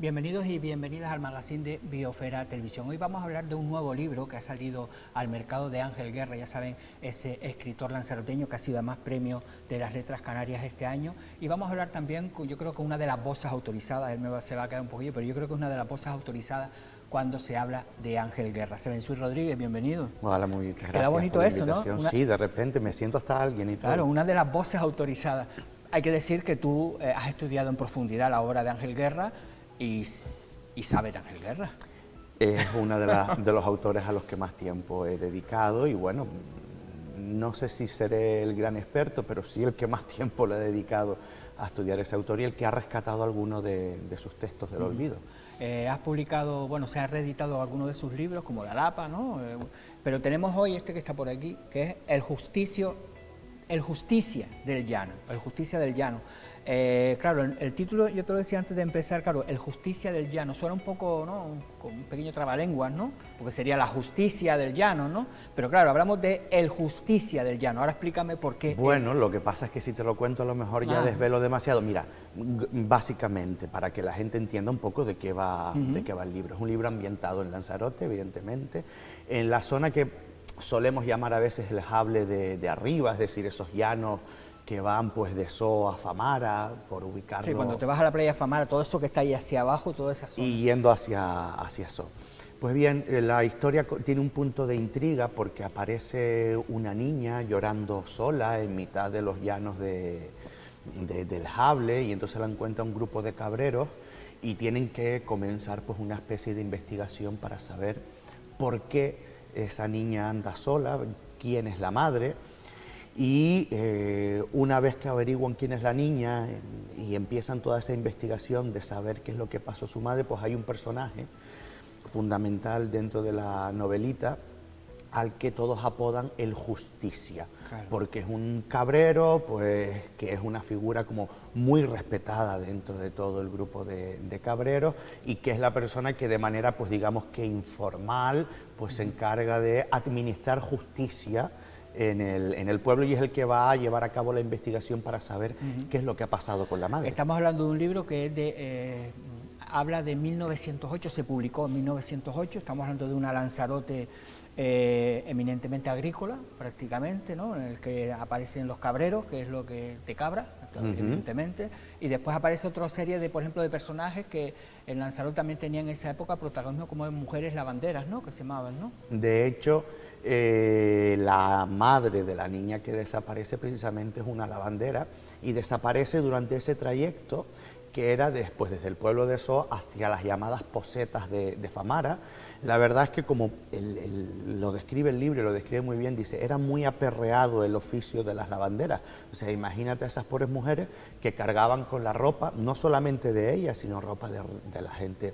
Bienvenidos y bienvenidas al magazine de Biosfera Televisión. Hoy vamos a hablar de un nuevo libro que ha salido al mercado de Ángel Guerra, ya saben, ese escritor lanzaroteño que ha sido además premio de las Letras Canarias este año. Y vamos a hablar también, yo creo que una de las voces autorizadas, se va a quedar un poquillo, pero yo creo que es una de las voces autorizadas cuando se habla de Ángel Guerra. Sebensuit Rodríguez, bienvenido. Hola, muchas gracias. Queda bonito eso, ¿no? Sí, de repente me siento hasta alguien y todo. Claro, una de las voces autorizadas. Hay que decir que tú has estudiado en profundidad la obra de Ángel Guerra y sabes de Ángel Guerra. Es uno de los autores a los que más tiempo he dedicado y bueno, no sé si seré el gran experto, pero sí el que más tiempo le he dedicado a estudiar ese autor y el que ha rescatado algunos de sus textos del olvido. Has publicado, bueno, se ha reeditado algunos de sus libros, como La Lapa, ¿no? Pero tenemos hoy este que está por aquí, que es El Justicia del Llano, El Justicia del Llano. Claro, el título, yo te lo decía antes de empezar, claro, El Justicia del Llano, suena un poco, ¿no?, con un pequeño trabalenguas, ¿no?, porque sería la justicia del llano, ¿no?, pero claro, hablamos de El Justicia del Llano. Ahora explícame por qué. Bueno, lo que pasa es que si te lo cuento a lo mejor ya desvelo demasiado. Mira, básicamente, para que la gente entienda un poco de qué va el libro. Es un libro ambientado en Lanzarote, evidentemente, en la zona que solemos llamar a veces el Jable de arriba, es decir, esos llanos que van pues de So a Famara, por ubicarlo. Sí, cuando te vas a la playa de Famara, todo eso que está ahí hacia abajo, toda esa zona. Y yendo hacia So. Pues bien, la historia tiene un punto de intriga porque aparece una niña llorando sola en mitad de los llanos del Jable, y entonces la encuentra un grupo de cabreros y tienen que comenzar pues una especie de investigación para saber por qué esa niña anda sola, quién es la madre. Y una vez que averiguan quién es la niña y empiezan toda esa investigación de saber qué es lo que pasó a su madre, pues hay un personaje fundamental dentro de la novelita al que todos apodan el Justicia, claro, porque es un cabrero, pues que es una figura como muy respetada dentro de todo el grupo de cabreros, y que es la persona que de manera, pues digamos que informal, pues se encarga de administrar justicia en el pueblo, y es el que va a llevar a cabo la investigación para saber qué es lo que ha pasado con la madre. Estamos hablando de un libro que es habla de 1908, se publicó en 1908, estamos hablando de una Lanzarote eminentemente agrícola, prácticamente, ¿no?, en el que aparecen los cabreros, que es lo que de cabra, evidentemente, y después aparece otra serie de, por ejemplo, de personajes que en Lanzarote también tenían en esa época protagonismo, como de mujeres lavanderas, ¿no?, que se llamaban, ¿no? De hecho, la madre de la niña que desaparece precisamente es una lavandera, y desaparece durante ese trayecto que era después desde el pueblo de So hacia las llamadas posetas de Famara. La verdad es que como lo describe el libro, lo describe muy bien, dice, era muy aperreado el oficio de las lavanderas. O sea, imagínate a esas pobres mujeres que cargaban con la ropa, no solamente de ellas, sino ropa de la gente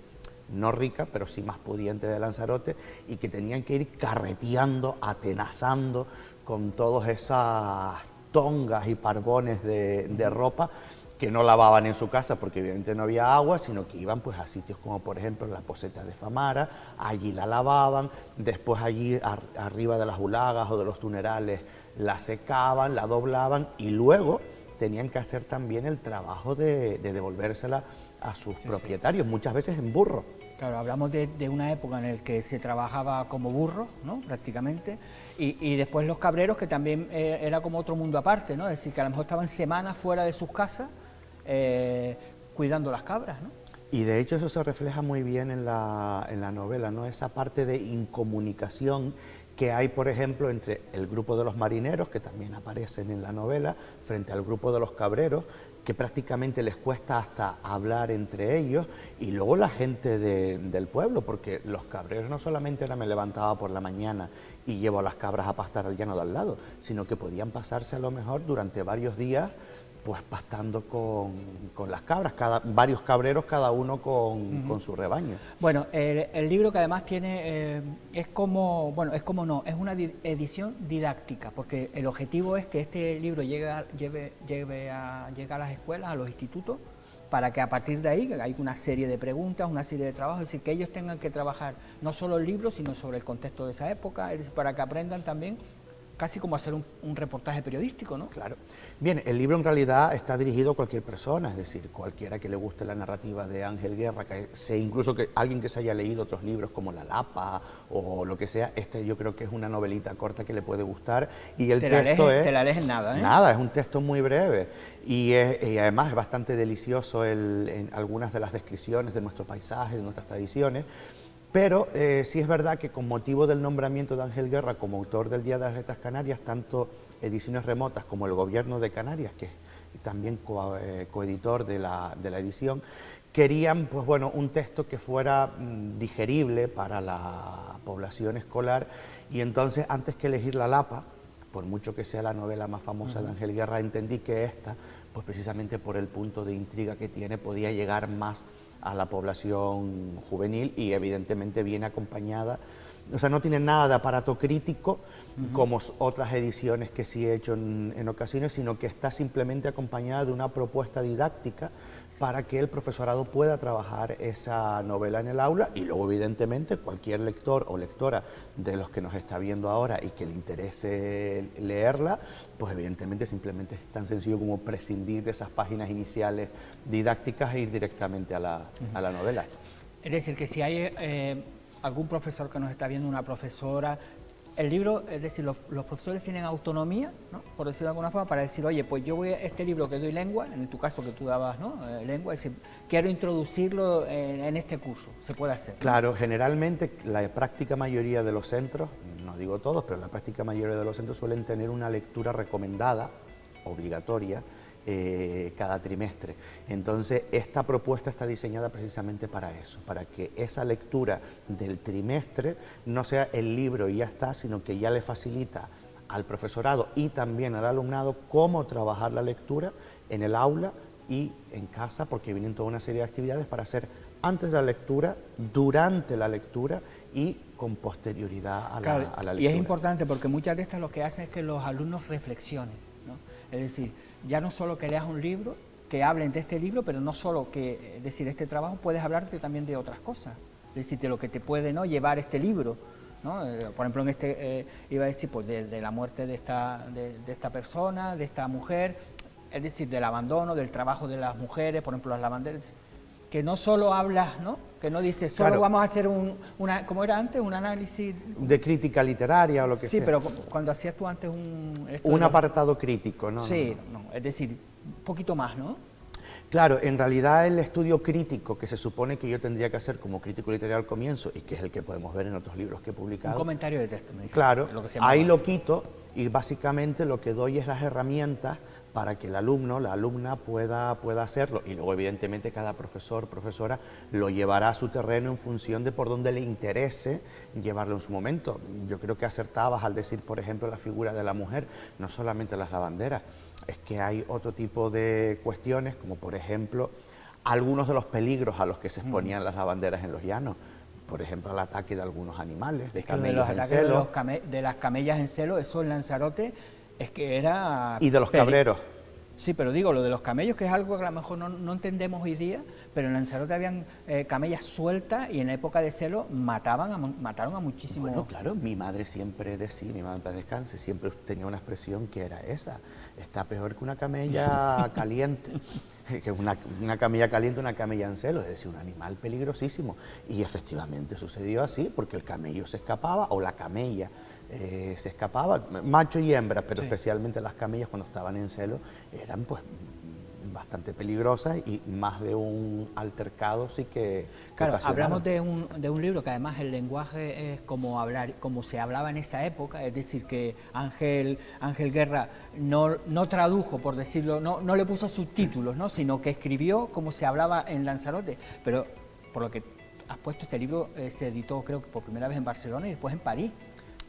no rica, pero sí más pudiente de Lanzarote, y que tenían que ir carreteando, atenazando con todas esas tongas y parbones de ropa que no lavaban en su casa porque evidentemente no había agua, sino que iban pues a sitios como por ejemplo la poseta de Famara, allí la lavaban, después allí arriba de las hulagas o de los tunerales la secaban, la doblaban, y luego tenían que hacer también el trabajo de devolvérsela a sus propietarios, muchas veces en burro. Claro, hablamos de una época en la que se trabajaba como burro, ¿no?, prácticamente, y después los cabreros, que también era como otro mundo aparte, ¿no?, es decir, que a lo mejor estaban semanas fuera de sus casas cuidando las cabras, ¿no? Y de hecho eso se refleja muy bien en la novela, ¿no?, esa parte de incomunicación que hay, por ejemplo, entre el grupo de los marineros, que también aparecen en la novela, frente al grupo de los cabreros, que prácticamente les cuesta hasta hablar entre ellos, y luego la gente del pueblo, porque los cabreros no solamente era me levantaba por la mañana y llevo a las cabras a pastar al llano de al lado, sino que podían pasarse a lo mejor durante varios días pues pastando con las cabras, varios cabreros, cada uno con su rebaño. Bueno, el libro, que además tiene, es una edición didáctica, porque el objetivo es que este libro llegue a las escuelas, a los institutos, para que a partir de ahí hay una serie de preguntas, una serie de trabajos, es decir, que ellos tengan que trabajar no solo el libro, sino sobre el contexto de esa época, es decir, para que aprendan también casi como hacer un reportaje periodístico, ¿no? Claro. Bien, el libro en realidad está dirigido a cualquier persona, es decir, cualquiera que le guste la narrativa de Ángel Guerra, incluso que alguien que se haya leído otros libros como La Lapa o lo que sea, yo creo que es una novelita corta que le puede gustar, y el texto te la lees en nada, ¿eh? Nada, es un texto muy breve y además es bastante delicioso en algunas de las descripciones de nuestro paisaje, de nuestras tradiciones. Pero sí es verdad que con motivo del nombramiento de Ángel Guerra como autor del Día de las Letras Canarias, tanto Ediciones Remotas como el Gobierno de Canarias, que es también coeditor de la edición, querían pues, bueno, un texto que fuera digerible para la población escolar, y entonces antes que elegir La Lapa, por mucho que sea la novela más famosa de Ángel Guerra, entendí que esta, pues precisamente por el punto de intriga que tiene, podía llegar más a la población juvenil, y evidentemente viene acompañada, o sea, no tiene nada de aparato crítico como otras ediciones que sí he hecho en ocasiones, sino que está simplemente acompañada de una propuesta didáctica para que el profesorado pueda trabajar esa novela en el aula, y luego evidentemente cualquier lector o lectora de los que nos está viendo ahora y que le interese leerla, pues evidentemente simplemente es tan sencillo como prescindir de esas páginas iniciales didácticas e ir directamente a la novela. Es decir, que si hay algún profesor que nos está viendo, una profesora, el libro, es decir, los profesores tienen autonomía, ¿no?, por decirlo de alguna forma, para decir, oye, pues yo voy a este libro que doy lengua, en tu caso que tú dabas, ¿no?, lengua, es decir, quiero introducirlo en este curso, se puede hacer, ¿no? Claro, generalmente la práctica mayoría de los centros, no digo todos, pero la práctica mayoría de los centros suelen tener una lectura recomendada, obligatoria, cada trimestre. Entonces, esta propuesta está diseñada precisamente para eso, para que esa lectura del trimestre no sea el libro y ya está, sino que ya le facilita al profesorado y también al alumnado cómo trabajar la lectura en el aula y en casa, porque vienen toda una serie de actividades para hacer antes de la lectura, durante la lectura y con posterioridad a la lectura. Y es importante porque muchas de estas lo que hacen es que los alumnos reflexionen, ¿no? Es decir, ya no solo que leas un libro, que hablen de este libro, pero no solo que, es decir, este trabajo, puedes hablarte también de otras cosas, es decir, de lo que te puede, ¿no?, llevar este libro, ¿no? Por ejemplo, en este iba a decir pues de la muerte de esta persona, de esta mujer, es decir, del abandono, del trabajo de las mujeres, por ejemplo, las lavanderas, que no solo hablas, ¿no?, que no dices, solo claro, vamos a hacer como era antes, un análisis de crítica literaria o lo que sea. Sí, pero cuando hacías tú antes un apartado crítico, ¿no? Sí, no, es decir, un poquito más, ¿no? Claro, en realidad el estudio crítico que se supone que yo tendría que hacer como crítico literario al comienzo, y que es el que podemos ver en otros libros que he publicado. Un comentario de texto, me dijeron. Claro, lo que ahí lo quito, y básicamente lo que doy es las herramientas para que el alumno, la alumna pueda hacerlo, y luego evidentemente cada profesor, profesora lo llevará a su terreno en función de por dónde le interese llevarlo en su momento. Yo creo que acertabas al decir, por ejemplo, la figura de la mujer, no solamente las lavanderas, es que hay otro tipo de cuestiones, como por ejemplo, algunos de los peligros a los que se exponían las lavanderas en los llanos. Por ejemplo, el ataque de algunos animales, de camellos en celo. De las camellas en celo, eso en Lanzarote es que era... Y de los cabreros. Sí, pero digo, lo de los camellos, que es algo que a lo mejor no entendemos hoy día, pero en Lanzarote habían camellas sueltas y en la época de celo mataron a muchísimos... Bueno, claro, mi madre siempre decía, mi madre para descanse, siempre tenía una expresión que era esa: está peor que una camella caliente, que una camella caliente, una camella en celo, es decir, un animal peligrosísimo. Y efectivamente sucedió así, porque el camello se escapaba, o la camella se escapaba, macho y hembra, pero sí, especialmente las camellas cuando estaban en celo eran pues bastante peligrosas, y más de un altercado sí que claro, hablamos de un libro que además el lenguaje es como se hablaba en esa época, es decir, que Ángel Guerra no tradujo, por decirlo, no le puso subtítulos, ¿no?, sino que escribió como se hablaba en Lanzarote, pero por lo que has puesto, este libro se editó creo que por primera vez en Barcelona y después en París.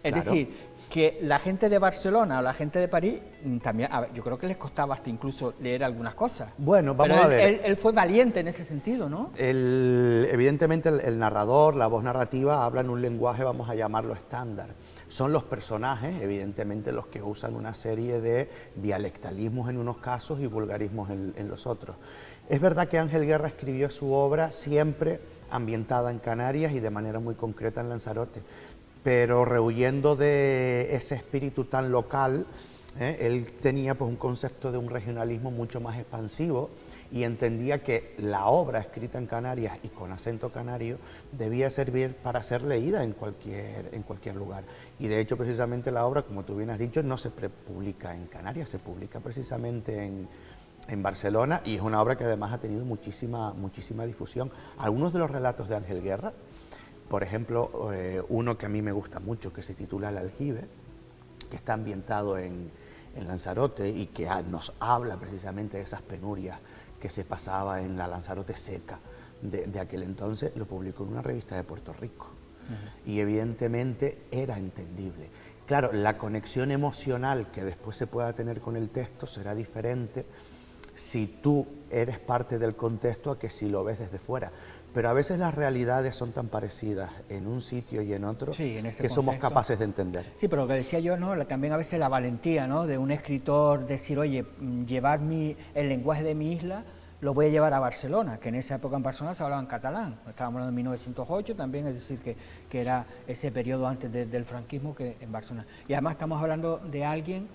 Es claro, decir, que la gente de Barcelona o la gente de París también, yo creo que les costaba hasta incluso leer algunas cosas. Bueno, vamos a ver. Él fue valiente en ese sentido, ¿no? Evidentemente el narrador, la voz narrativa, habla en un lenguaje, vamos a llamarlo estándar. Son los personajes, evidentemente, los que usan una serie de dialectalismos en unos casos y vulgarismos en los otros. Es verdad que Ángel Guerra escribió su obra siempre ambientada en Canarias y de manera muy concreta en Lanzarote, pero rehuyendo de ese espíritu tan local, él tenía pues un concepto de un regionalismo mucho más expansivo y entendía que la obra escrita en Canarias y con acento canario debía servir para ser leída en cualquier lugar. Y de hecho, precisamente la obra, como tú bien has dicho, no se publica en Canarias, se publica precisamente en Barcelona, y es una obra que además ha tenido muchísima difusión. Algunos de los relatos de Ángel Guerra, por ejemplo, uno que a mí me gusta mucho, que se titula El aljibe, que está ambientado en Lanzarote y que nos habla precisamente de esas penurias que se pasaba en la Lanzarote seca de aquel entonces, lo publicó en una revista de Puerto Rico. Y evidentemente era entendible. Claro, la conexión emocional que después se pueda tener con el texto será diferente si tú eres parte del contexto a que si lo ves desde fuera. Pero a veces las realidades son tan parecidas en un sitio y en otro, sí, en ese que contexto somos capaces de entender. Sí, pero lo que decía yo, ¿no? También a veces la valentía, ¿no? De un escritor decir, oye, llevar el lenguaje de mi isla lo voy a llevar a Barcelona, que en esa época en Barcelona se hablaba en catalán. Estábamos hablando de 1908 también, es decir, que era ese periodo antes del franquismo que en Barcelona. Y además estamos hablando de alguien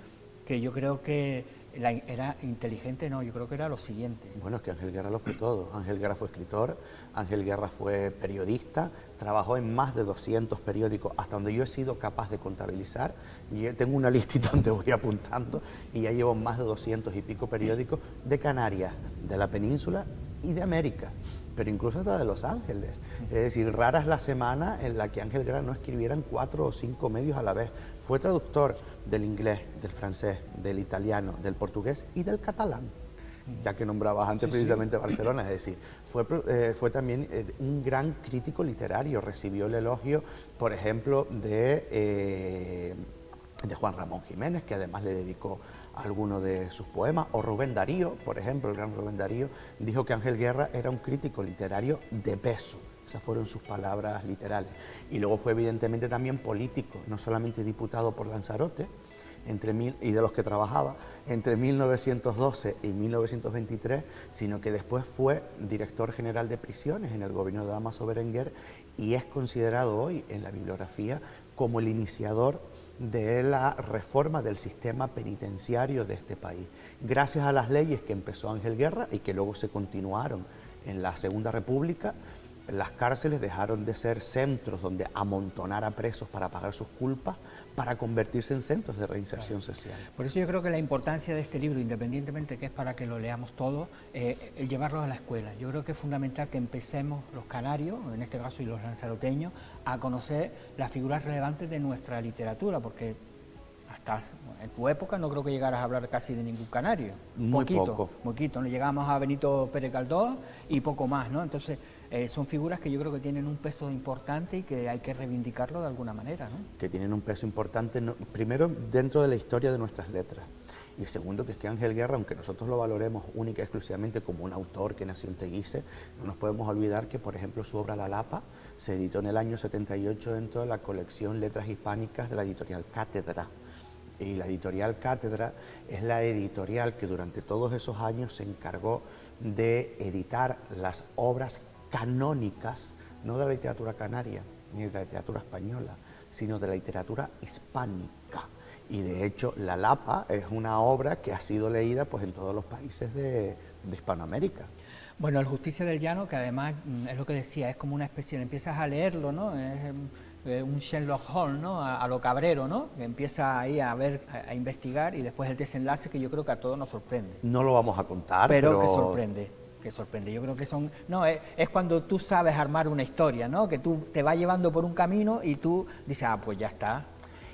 que yo creo que era inteligente, no, yo creo que era lo siguiente. Bueno, es que Ángel Guerra lo fue todo. Ángel Guerra fue escritor, Ángel Guerra fue periodista, trabajó en más de 200 periódicos, hasta donde yo he sido capaz de contabilizar. Y tengo una listita donde voy apuntando y ya llevo más de 200 y pico periódicos de Canarias, de la península y de América, pero incluso hasta de Los Ángeles. Es decir, rara es la semana en la que Ángel Guerra no escribiera en 4 o 5 medios a la vez. Fue traductor del inglés, del francés, del italiano, del portugués y del catalán, ya que nombrabas antes precisamente Barcelona. Es decir, fue también un gran crítico literario. Recibió el elogio, por ejemplo, de Juan Ramón Jiménez, que además le dedicó algunos de sus poemas, o Rubén Darío, por ejemplo, el gran Rubén Darío, dijo que Ángel Guerra era un crítico literario de peso. Esas fueron sus palabras literales. Y luego fue evidentemente también político, no solamente diputado por Lanzarote, y de los que trabajaba entre 1912 y 1923, sino que después fue director general de prisiones en el gobierno de Dámaso Berenguer y es considerado hoy en la bibliografía como el iniciador de la reforma del sistema penitenciario de este país, gracias a las leyes que empezó Ángel Guerra y que luego se continuaron en la Segunda República. Las cárceles dejaron de ser centros donde amontonar a presos para pagar sus culpas, para convertirse en centros de reinserción social. Por eso yo creo que la importancia de este libro, independientemente que es para que lo leamos todos, el llevarlo a la escuela. Yo creo que es fundamental que empecemos los canarios, en este caso y los lanzaroteños, a conocer las figuras relevantes de nuestra literatura, porque hasta en tu época no creo que llegaras a hablar casi de ningún canario. Muy poquito, ¿no? Llegábamos a Benito Pérez Galdós y poco más, ¿no? Entonces, son figuras que yo creo que tienen un peso importante y que hay que reivindicarlo de alguna manera, ¿no? Que tienen un peso importante, primero, dentro de la historia de nuestras letras. Y segundo, que es que Ángel Guerra, aunque nosotros lo valoremos única y exclusivamente como un autor que nació en Teguise, no nos podemos olvidar que, por ejemplo, su obra La Lapa se editó en el año 78 dentro de la colección Letras Hispánicas de la editorial Cátedra. Y la editorial Cátedra es la editorial que durante todos esos años se encargó de editar las obras canónicas, no de la literatura canaria ni de la literatura española, sino de la literatura hispánica. Y de hecho, La Lapa es una obra que ha sido leída pues en todos los países de Hispanoamérica. Bueno, el Justicia del Llano, que además es lo que decía, es como una especie, empiezas a leerlo, ¿no? Es un Sherlock Holmes, ¿no? A lo Cabrero, ¿no? Que empieza ahí a ver, a investigar, y después el desenlace que yo creo que a todos nos sorprende. No lo vamos a contar, pero que sorprende. Yo creo que es cuando tú sabes armar una historia, ¿no? Que tú te va llevando por un camino y tú dices, pues ya está,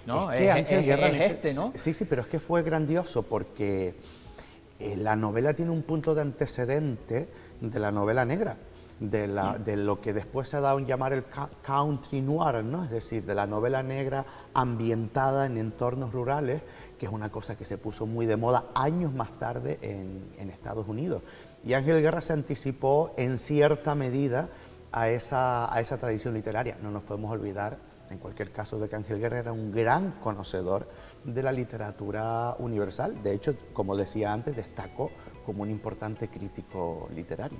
¿no? Es que Ángel Guerra ¿no? Sí, pero es que fue grandioso porque la novela tiene un punto de antecedente de la novela negra, de lo que después se ha dado en llamar el country noir, ¿no? Es decir, de la novela negra ambientada en entornos rurales, que es una cosa que se puso muy de moda años más tarde en Estados Unidos. Y Ángel Guerra se anticipó en cierta medida a esa tradición literaria. No nos podemos olvidar, en cualquier caso, de que Ángel Guerra era un gran conocedor de la literatura universal. De hecho, como decía antes, destacó como un importante crítico literario.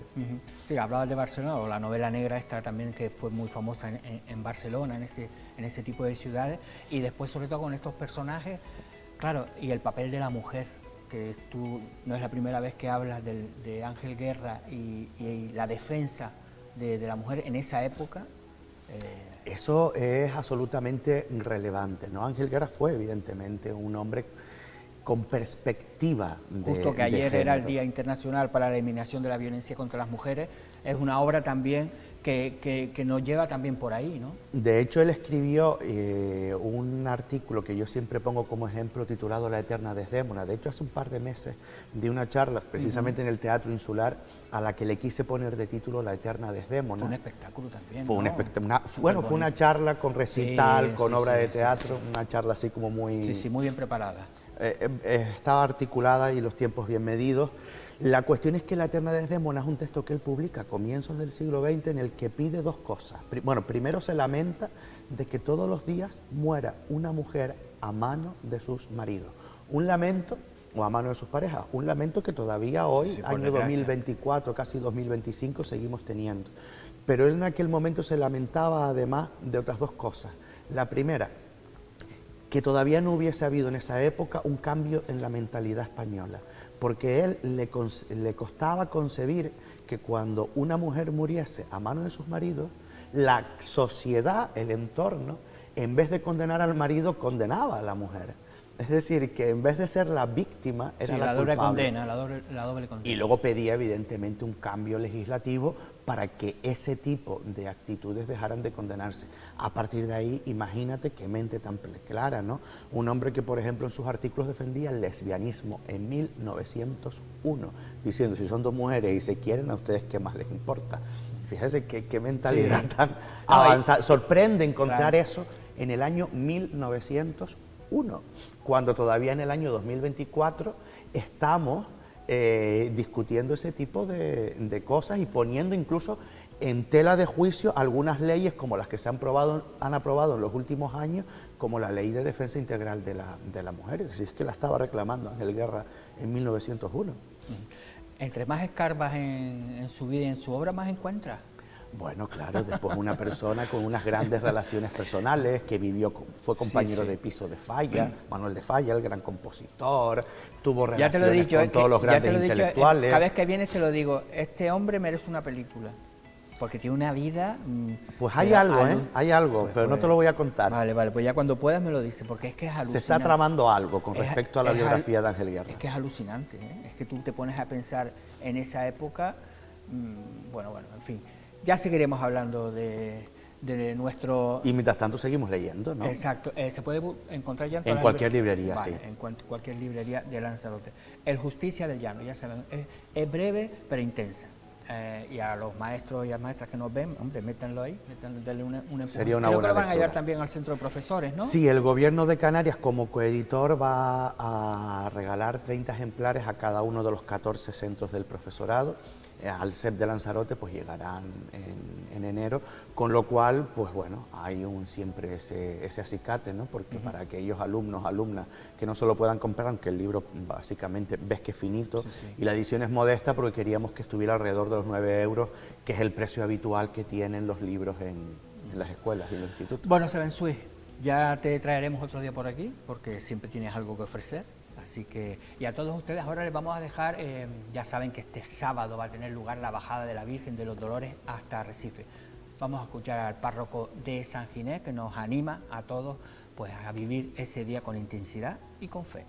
Sí, hablabas de Barcelona, o la novela negra esta también, que fue muy famosa en Barcelona, en ese tipo de ciudades, y después sobre todo con estos personajes, claro, y el papel de la mujer, que tú no es la primera vez que hablas de Ángel Guerra y la defensa de la mujer en esa época. Eso es absolutamente relevante, ¿no? Ángel Guerra fue evidentemente un hombre con perspectiva justo que ayer de era el género. Día Internacional para la Eliminación de la Violencia contra las Mujeres, es una obra también que nos lleva también por ahí, ¿no? De hecho, él escribió un artículo que yo siempre pongo como ejemplo titulado La eterna Desdémona. De hecho, hace un par de meses di una charla precisamente en el Teatro Insular a la que le quise poner de título La eterna Desdémona. Fue un espectáculo también, Fue ¿no? un espectáculo, bueno, fue una charla con recital, con obra de teatro, una charla así como muy... Sí, sí, muy bien preparada. Estaba articulada y los tiempos bien medidos. La cuestión es que La eterna Desdémona es un texto que él publica a comienzos del siglo XX en el que pide dos cosas. Bueno, primero se lamenta de que todos los días muera una mujer a mano de sus maridos. Un lamento, o a mano de sus parejas, un lamento que todavía hoy, Sí, por año desgracia. 2024, casi 2025, seguimos teniendo. Pero él en aquel momento se lamentaba además de otras dos cosas. La primera, que todavía no hubiese habido en esa época un cambio en la mentalidad española, porque a él le costaba concebir que cuando una mujer muriese a manos de sus maridos, la sociedad, el entorno, en vez de condenar al marido, condenaba a la mujer. Es decir, que en vez de ser la víctima, era Sí, la doble culpable. condena, la doble condena. Y luego pedía evidentemente un cambio legislativo para que ese tipo de actitudes dejaran de condenarse. A partir de ahí, imagínate qué mente tan clara, ¿no? Un hombre que, por ejemplo, en sus artículos defendía el lesbianismo en 1901, diciendo, si son dos mujeres y se quieren, a ustedes qué más les importa. Fíjese qué mentalidad tan avanzada. Sorprende encontrar eso en el año 1901, cuando todavía en el año 2024 estamos discutiendo ese tipo de cosas y poniendo incluso en tela de juicio algunas leyes como las que se han aprobado en los últimos años, como la Ley de Defensa Integral de la Mujer. Si es que la estaba reclamando Ángel Guerra en 1901. Entre más escarbas en su vida y en su obra, más encuentras. Bueno, claro, después una persona con unas grandes relaciones personales, que fue compañero de piso de Falla, Manuel de Falla, el gran compositor, tuvo Ya te lo he relaciones dicho, con todos los grandes intelectuales. Cada vez que vienes te lo digo, este hombre merece una película, porque tiene una vida... Pues hay algo, hay algo, pues, pero no te lo voy a contar. Vale, pues ya cuando puedas me lo dices, porque es que es alucinante. Se está tramando algo con respecto a la biografía de Ángel Guerra. Es que es alucinante, ¿eh? Es que tú te pones a pensar en esa época, bueno, en fin. Ya seguiremos hablando de nuestro... Y mientras tanto seguimos leyendo, ¿no? Exacto, se puede encontrar ya en cualquier librería, vale, sí. En cualquier librería de Lanzarote. El Justicia del Llano, ya saben, es breve pero intensa. Y a los maestros y a las maestras que nos ven, hombre, métanlo ahí, denle un empujón. Sería una Creo buena que lo van a llevar lectura. también al centro de profesores, ¿no? Sí, el Gobierno de Canarias como coeditor va a regalar 30 ejemplares a cada uno de los 14 centros del profesorado. Al CEP de Lanzarote pues llegarán en enero, con lo cual pues bueno, hay siempre ese acicate, ¿no? Porque para aquellos alumnos, alumnas que no solo puedan comprar, aunque el libro básicamente ves que es finito, y la edición es modesta porque queríamos que estuviera alrededor de los 9 euros, que es el precio habitual que tienen los libros en las escuelas y en los institutos. Bueno, Sebensui, ya te traeremos otro día por aquí, porque siempre tienes algo que ofrecer. Así que, y a todos ustedes ahora les vamos a dejar, ya saben que este sábado va a tener lugar la bajada de la Virgen de los Dolores hasta Arrecife. Vamos a escuchar al párroco de San Ginés, que nos anima a todos pues, a vivir ese día con intensidad y con fe.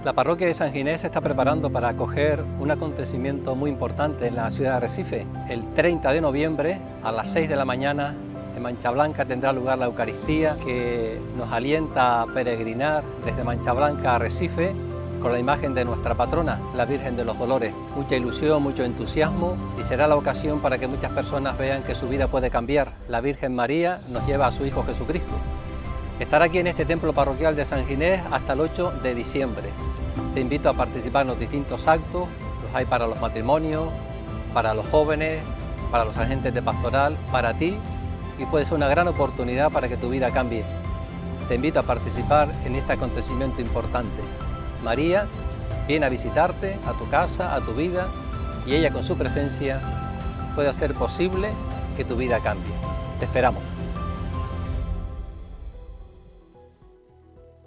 La parroquia de San Ginés se está preparando para acoger un acontecimiento muy importante en la ciudad de Arrecife. El 30 de noviembre a las 6 de la mañana en Mancha Blanca tendrá lugar la Eucaristía, que nos alienta a peregrinar desde Mancha Blanca a Arrecife con la imagen de nuestra patrona, la Virgen de los Dolores. Mucha ilusión, mucho entusiasmo, y será la ocasión para que muchas personas vean que su vida puede cambiar. La Virgen María nos lleva a su Hijo Jesucristo. Estar aquí en este templo parroquial de San Ginés hasta el 8 de diciembre. Te invito a participar en los distintos actos, los hay para los matrimonios, para los jóvenes, para los agentes de pastoral, para ti, y puede ser una gran oportunidad para que tu vida cambie. te invito a participar en este acontecimiento importante. María viene a visitarte, a tu casa, a tu vida, y ella con su presencia puede hacer posible que tu vida cambie. Te esperamos.